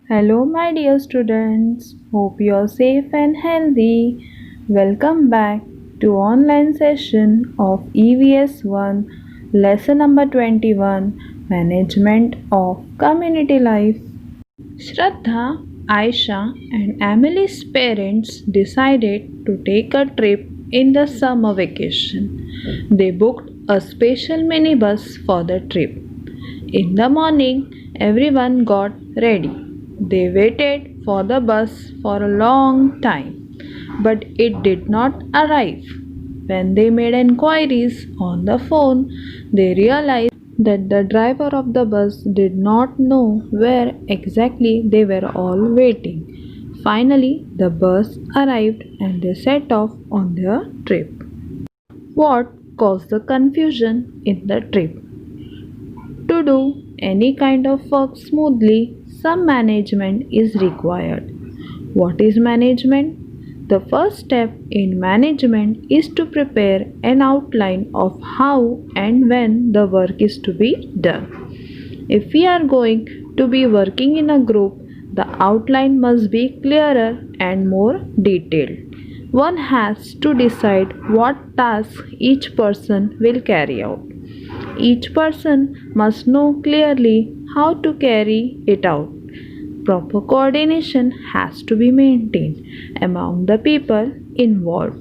Hello, my dear students. Hope you are safe and healthy. Welcome back to online session of EVS 1, lesson number 21, Management of Community Life. Shraddha, Aisha, and Emily's parents decided to take a trip in the summer vacation. They booked a special minibus for the trip. In the morning, everyone got ready. They waited for the bus for a long time, but it did not arrive. When they made inquiries on the phone, they realized that the driver of the bus did not know where exactly they were all waiting. Finally, the bus arrived and they set off on their trip. What caused the confusion in the trip? To do any kind of work smoothly, some management is required. What is management? The first step in management is to prepare an outline of how and when the work is to be done. If we are going to be working in a group, the outline must be clearer and more detailed. One has to decide what task each person will carry out. Each person must know clearly how to carry it out. Proper coordination has to be maintained among the people involved.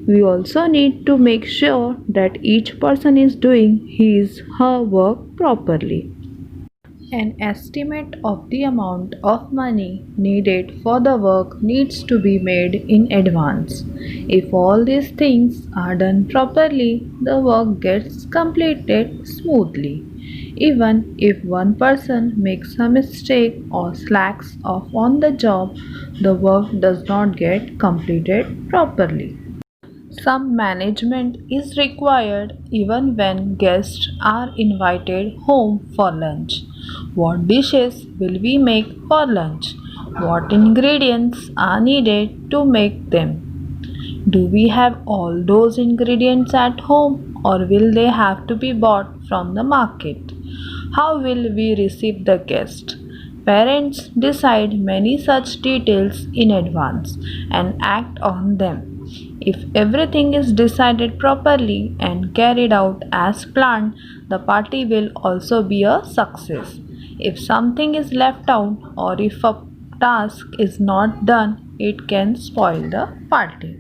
We also need to make sure that each person is doing his/her work properly. An estimate of the amount of money needed for the work needs to be made in advance. If all these things are done properly, the work gets completed smoothly. Even if one person makes a mistake or slacks off on the job, the work does not get completed properly. Some management is required even when guests are invited home for lunch. What dishes will we make for lunch? What ingredients are needed to make them? Do we have all those ingredients at home or will they have to be bought from the market? How will we receive the guest? Parents decide many such details in advance and act on them. If everything is decided properly and carried out as planned, the party will also be a success. If something is left out or if a task is not done, it can spoil the party.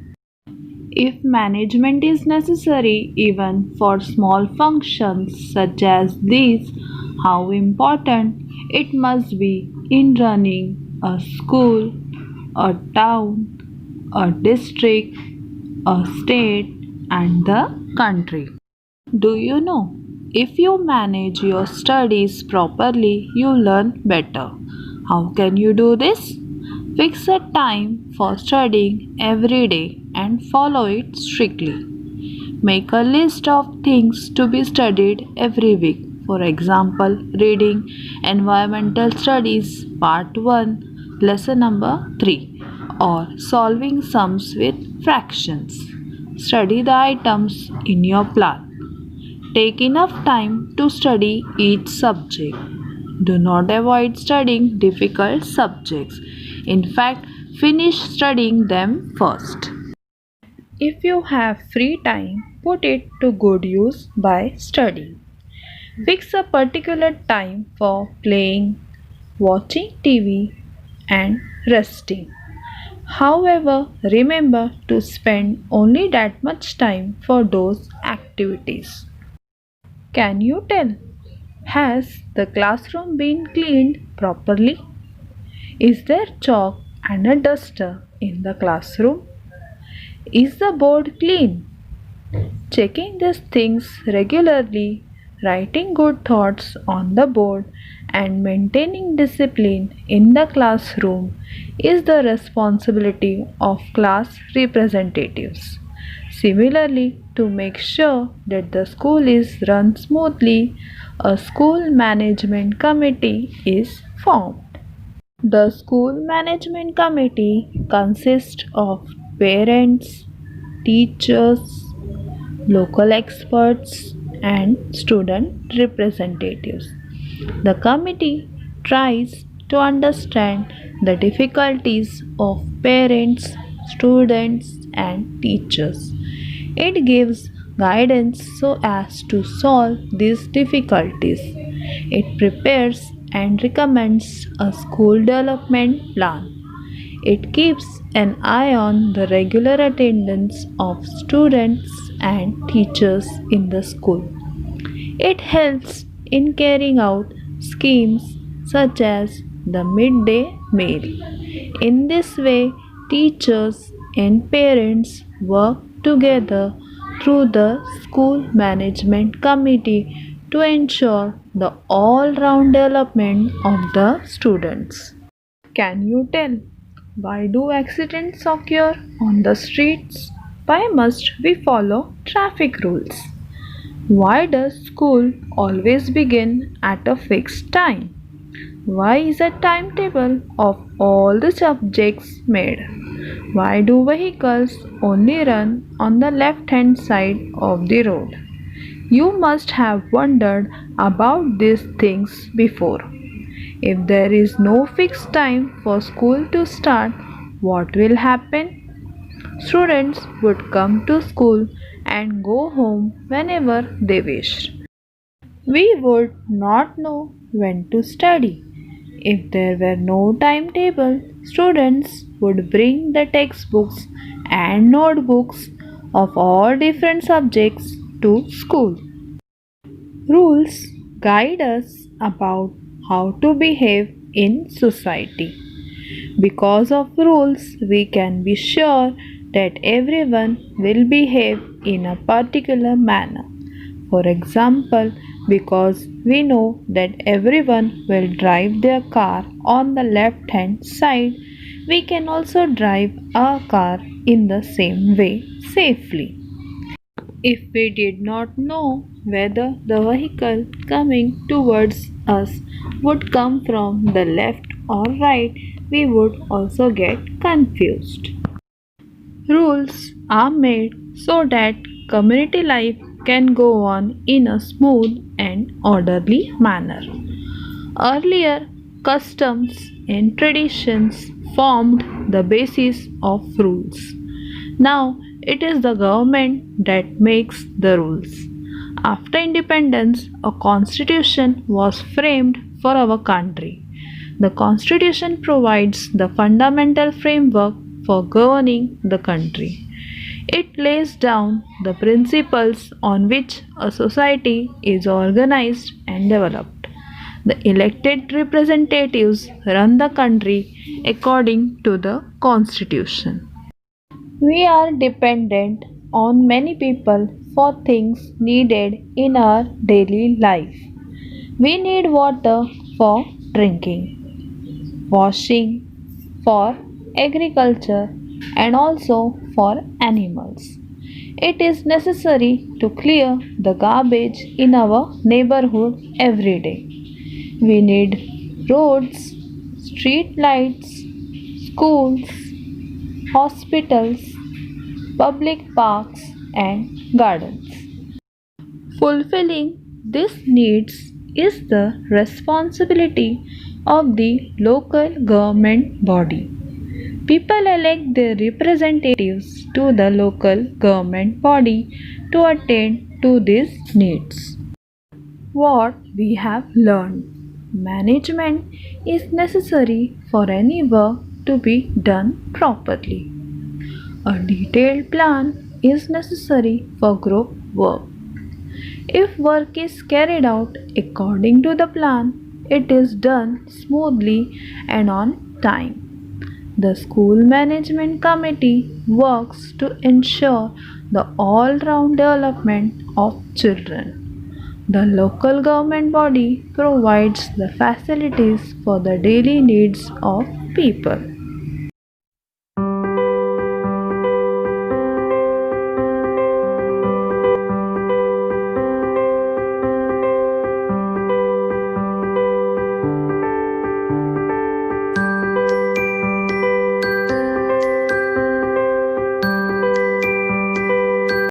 If management is necessary even for small functions such as these, how important it must be in running a school, a town, a district, a state, and the country. Do you know? If you manage your studies properly, you learn better. How can you do this? Fix a time for studying every day and follow it strictly. Make a list of things to be studied every week. For example, reading Environmental Studies Part 1, Lesson number 3, or solving sums with fractions. Study the items in your plan. Take enough time to study each subject. Do not avoid studying difficult subjects. In fact, finish studying them first. If you have free time, put it to good use by studying. Fix a particular time for playing, watching TV, and resting. However, remember to spend only that much time for those activities. Can you tell? Has the classroom been cleaned properly? Is there chalk and a duster in the classroom? Is the board clean? Checking these things regularly, writing good thoughts on the board, and maintaining discipline in the classroom is the responsibility of class representatives. Similarly, to make sure that the school is run smoothly, a school management committee is formed. The school management committee consists of parents, teachers, local experts, and student representatives. The committee tries to understand the difficulties of parents, students, and teachers. It gives guidance so as to solve these difficulties. It prepares and recommends a school development plan. It keeps an eye on the regular attendance of students and teachers in the school. It helps in carrying out schemes such as the midday meal. In this way, teachers and parents work together through the school management committee to ensure the all round development of the students. Can you tell why do accidents occur on the streets? Why must we follow traffic rules? Why does school always begin at a fixed time? Why is a timetable of all the subjects made? Why do vehicles only run on the left hand side of the road? You must have wondered about these things before. If there is no fixed time for school to start, what will happen? Students would come to school and go home whenever they wished. We would not know when to study. If there were no timetable, students would bring the textbooks and notebooks of all different subjects to school. Rules guide us about how to behave in society. Because of rules, we can be sure that everyone will behave in a particular manner. For example, because we know that everyone will drive their car on the left hand side, we can also drive our car in the same way safely. If we did not know whether the vehicle coming towards us would come from the left or right, we would also get confused. Rules are made so that community life can go on in a smooth and orderly manner. Earlier, customs and traditions formed the basis of rules. Now, it is the government that makes the rules. After independence, a constitution was framed for our country. The constitution provides the fundamental framework for governing the country. It lays down the principles on which a society is organized and developed. The elected representatives run the country according to the constitution. We are dependent on many people for things needed in our daily life. We need water for drinking, washing, for agriculture, and also for animals. It is necessary to clear the garbage in our neighborhood every day. We need roads, street lights, schools, hospitals, public parks, and gardens. Fulfilling these needs is the responsibility of the local government body. People elect their representatives to the local government body to attend to these needs. What we have learned. Management is necessary for any work to be done properly. A detailed plan is necessary for group work. If work is carried out according to the plan, it is done smoothly and on time. The school management committee works to ensure the all round development of children. The local government body provides the facilities for the daily needs of people.